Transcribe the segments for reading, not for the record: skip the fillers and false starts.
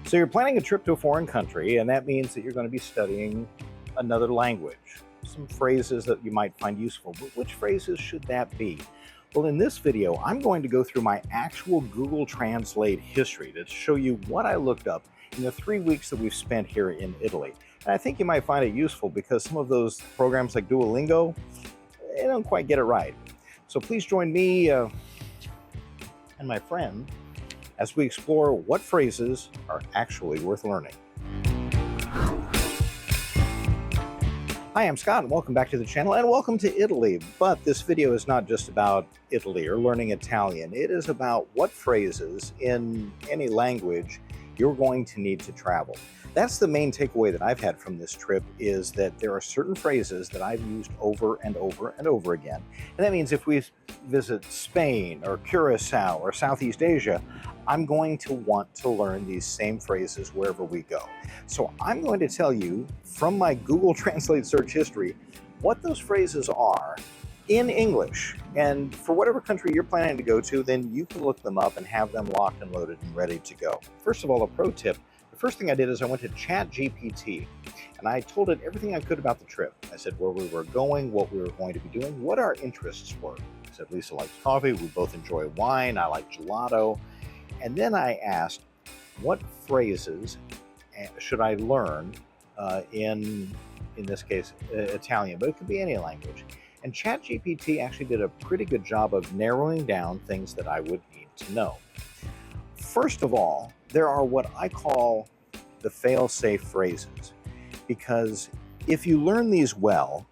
So you're planning a trip to a foreign country, and that means that you're going to be studying another language. Some phrases that you might find useful, but which phrases should that be? Well, in this video, I'm going to go through my actual Google Translate history to show you what I looked up in the 3 weeks that we've spent here in Italy. And I think you might find it useful because some of those programs like Duolingo, they don't quite get it right. So please join me and my friend as we explore what phrases are actually worth learning. Hi, I'm Scott, and welcome back to the channel, and welcome to Italy. But this video is not just about Italy or learning Italian. It is about what phrases in any language you're going to need to travel. That's the main takeaway that I've had from this trip, is that there are certain phrases that I've used over and over and over again. And that means if we visit Spain or Curacao or Southeast Asia, I'm going to want to learn these same phrases wherever we go. So I'm going to tell you from my Google Translate search history what those phrases are in English. And for whatever country you're planning to go to, then you can look them up and have them locked and loaded and ready to go. First of all, a pro tip. The first thing I did is I went to ChatGPT and I told it everything I could about the trip. I said where we were going, what we were going to be doing, what our interests were. I said Lisa likes coffee, we both enjoy wine, I like gelato. And then I asked, what phrases should I learn in this case, Italian, but it could be any language. And ChatGPT actually did a pretty good job of narrowing down things that I would need to know. First of all, there are what I call the fail-safe phrases, because if you learn these well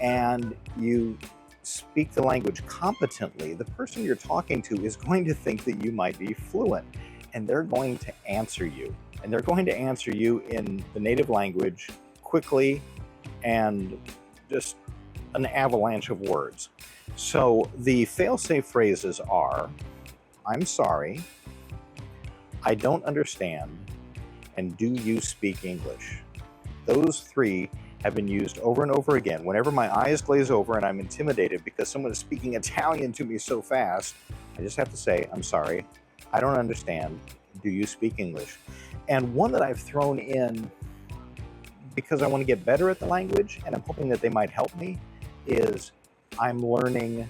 and you speak the language competently, the person you're talking to is going to think that you might be fluent, and they're going to answer you. And they're going to answer you in the native language quickly and just an avalanche of words. So the fail-safe phrases are, I'm sorry, I don't understand, and do you speak English? Those three have been used over and over again. Whenever my eyes glaze over and I'm intimidated because someone is speaking Italian to me so fast, I just have to say, I'm sorry, I don't understand, do you speak English? And one that I've thrown in because I want to get better at the language, and I'm hoping that they might help me, is I'm learning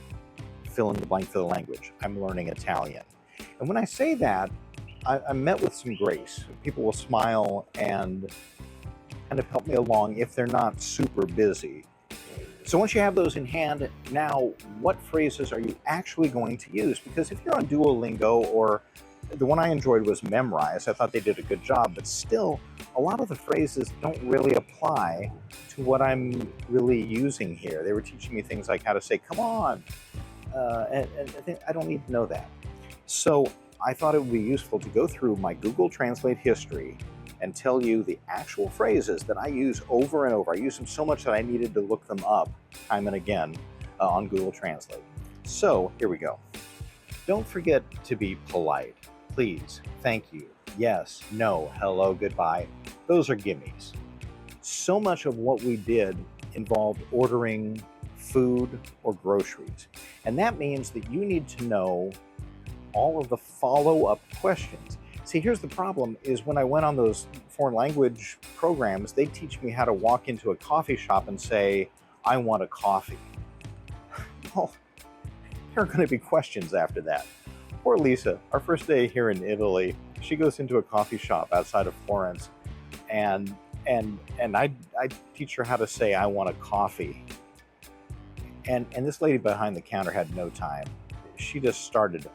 fill in the blank for the language. I'm learning Italian. And when I say that, I'm met with some grace. People will smile and kind of help me along if they're not super busy. So once you have those in hand, now what phrases are you actually going to use? Because if you're on Duolingo, or the one I enjoyed was Memrise, I thought they did a good job, but still a lot of the phrases don't really apply to what I'm really using here. They were teaching me things like how to say, come on, and I don't need to know that. So I thought it would be useful to go through my Google Translate history and tell you the actual phrases that I use over and over. I use them so much that I needed to look them up time and again on Google Translate. So here we go. Don't forget to be polite. Please, thank you, yes, no, hello, goodbye. Those are gimmies. So much of what we did involved ordering food or groceries. And that means that you need to know all of the follow-up questions. See, here's the problem, is when I went on those foreign language programs, they teach me how to walk into a coffee shop and say, I want a coffee. Well, there are going to be questions after that. Poor Lisa, our first day here in Italy, she goes into a coffee shop outside of Florence, and I teach her how to say, I want a coffee. And this lady behind the counter had no time. She just started,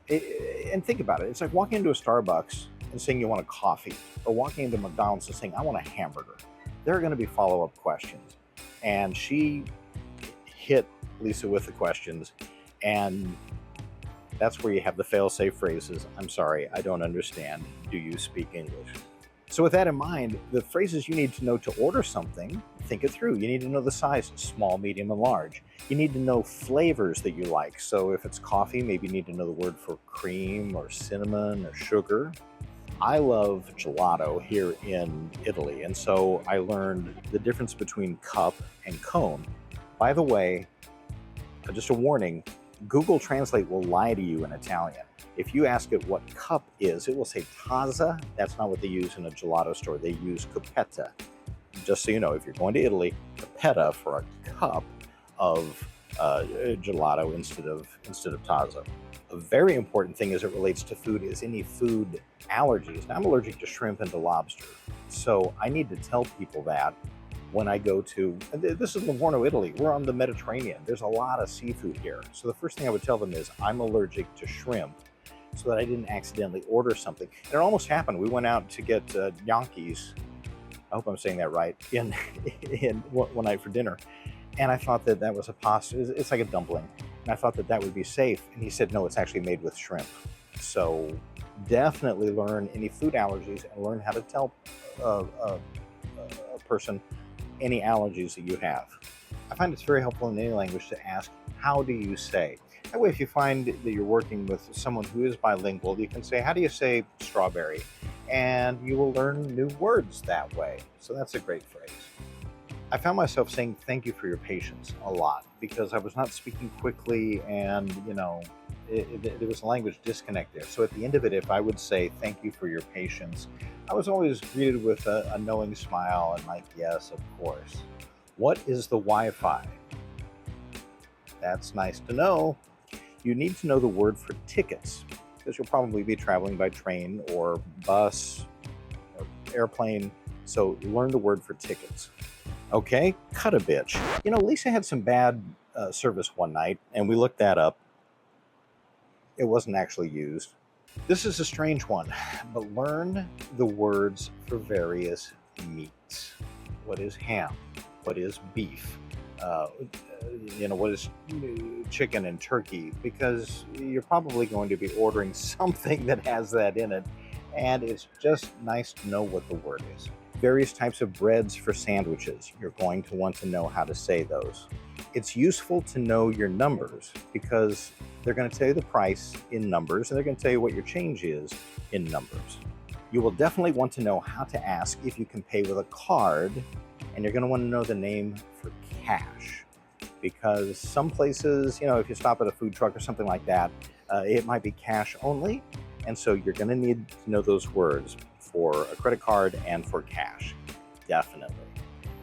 and think about it. It's like walking into a Starbucks and saying you want a coffee, or walking into McDonald's and saying, I want a hamburger. There are going to be follow-up questions. And she hit Lisa with the questions, and that's where you have the fail-safe phrases. I'm sorry, I don't understand. Do you speak English? So with that in mind, the phrases you need to know to order something, think it through. You need to know the sizes, small, medium, and large. You need to know flavors that you like. So if it's coffee, maybe you need to know the word for cream or cinnamon or sugar. I love gelato here in Italy, and so I learned the difference between cup and cone. By the way, just a warning, Google Translate will lie to you in Italian. If you ask it what cup is, it will say tazza. That's not what they use in a gelato store. They use copetta. Just so you know, if you're going to Italy, copetta for a cup of gelato instead of tazza. A very important thing as it relates to food is any food allergies. Now, I'm allergic to shrimp and to lobster, so I need to tell people that when I go to, this is Livorno, Italy. We're on the Mediterranean. There's a lot of seafood here. So the first thing I would tell them is I'm allergic to shrimp, so that I didn't accidentally order something. And it almost happened. We went out to get Yankees, I hope I'm saying that right, in one night for dinner. And I thought that that was a pasta. It's like a dumpling. And I thought that that would be safe. And he said, no, it's actually made with shrimp. So definitely learn any food allergies and learn how to tell a person any allergies that you have. I find it's very helpful in any language to ask, how do you say? That way, if you find that you're working with someone who is bilingual, you can say, how do you say strawberry? And you will learn new words that way. So that's a great phrase. I found myself saying thank you for your patience a lot because I was not speaking quickly and, there was a language disconnect there. So at the end of it, if I would say thank you for your patience, I was always greeted with a knowing smile and like, yes, of course. What is the Wi-Fi? That's nice to know. You need to know the word for tickets because you'll probably be traveling by train or bus or airplane. So learn the word for tickets. Okay, cut a bitch. Lisa had some bad service one night and we looked that up. It wasn't actually used. This is a strange one, but learn the words for various meats. What is ham? What is beef? What is chicken and turkey? Because you're probably going to be ordering something that has that in it, and it's just nice to know what the word is. Various types of breads for sandwiches. You're going to want to know how to say those. It's useful to know your numbers because they're going to tell you the price in numbers and they're going to tell you what your change is in numbers. You will definitely want to know how to ask if you can pay with a card, and you're going to want to know the name for cash because some places, if you stop at a food truck or something like that, it might be cash only. And so you're going to need to know those words for a credit card and for cash. Definitely.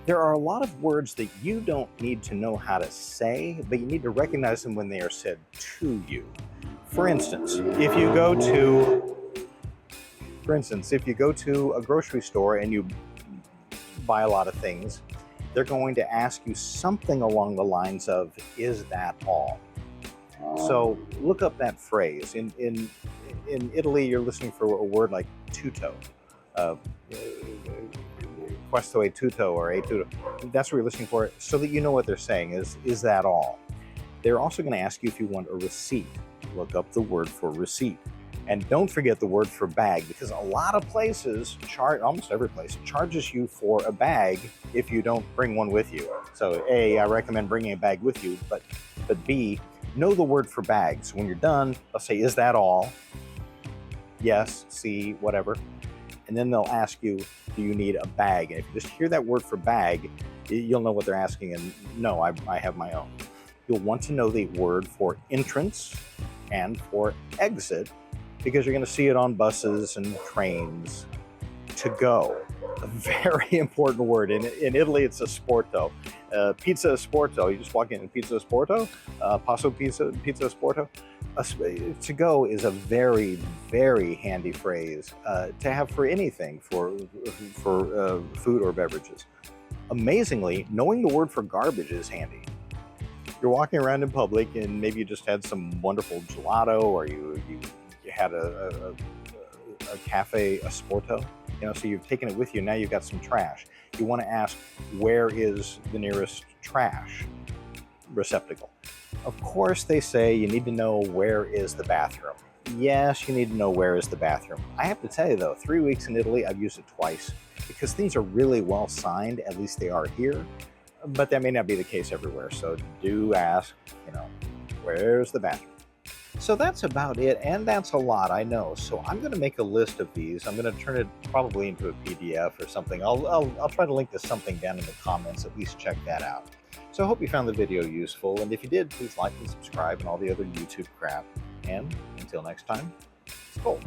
There are a lot of words that you don't need to know how to say, but you need to recognize them when they are said to you. For instance, if you go to a grocery store and you buy a lot of things, they're going to ask you something along the lines of, is that all? So look up that phrase. In Italy, you're listening for a word like tutto. Questo è tutto or è tutto. That's what you're listening for, so that you know what they're saying is that all? They're also going to ask you if you want a receipt. Look up the word for receipt. And don't forget the word for bag, because a lot of places, almost every place, charges you for a bag if you don't bring one with you. So A, I recommend bringing a bag with you, but B, know the word for bag. So when you're done, they'll say, is that all? Yes, C, whatever. And then they'll ask you, do you need a bag? And if you just hear that word for bag, you'll know what they're asking. And no, I have my own. You'll want to know the word for entrance and for exit, because you're going to see it on buses and trains. To go, a very important word. In Italy, it's asporto. Pizza asporto. You just walk in and pizza asporto. Passo pizza asporto. To go is a very, very handy phrase to have for anything, for food or beverages. Amazingly, knowing the word for garbage is handy. You're walking around in public and maybe you just had some wonderful gelato, or you had a cafe asporto, so you've taken it with you. Now you've got some trash. You want to ask, where is the nearest trash receptacle? Of course, they say you need to know where is the bathroom. Yes, you need to know where is the bathroom. I have to tell you though, 3 weeks in Italy, I've used it twice because things are really well signed. At least they are here, but that may not be the case everywhere. So do ask, where's the bathroom? So that's about it, and that's a lot, I know. So I'm going to make a list of these. I'm going to turn it probably into a PDF or something. I'll try to link to something down in the comments. At least check that out. So So I hope you found the video useful, and if you did, please like and subscribe and all the other YouTube crap. And until next time, skål!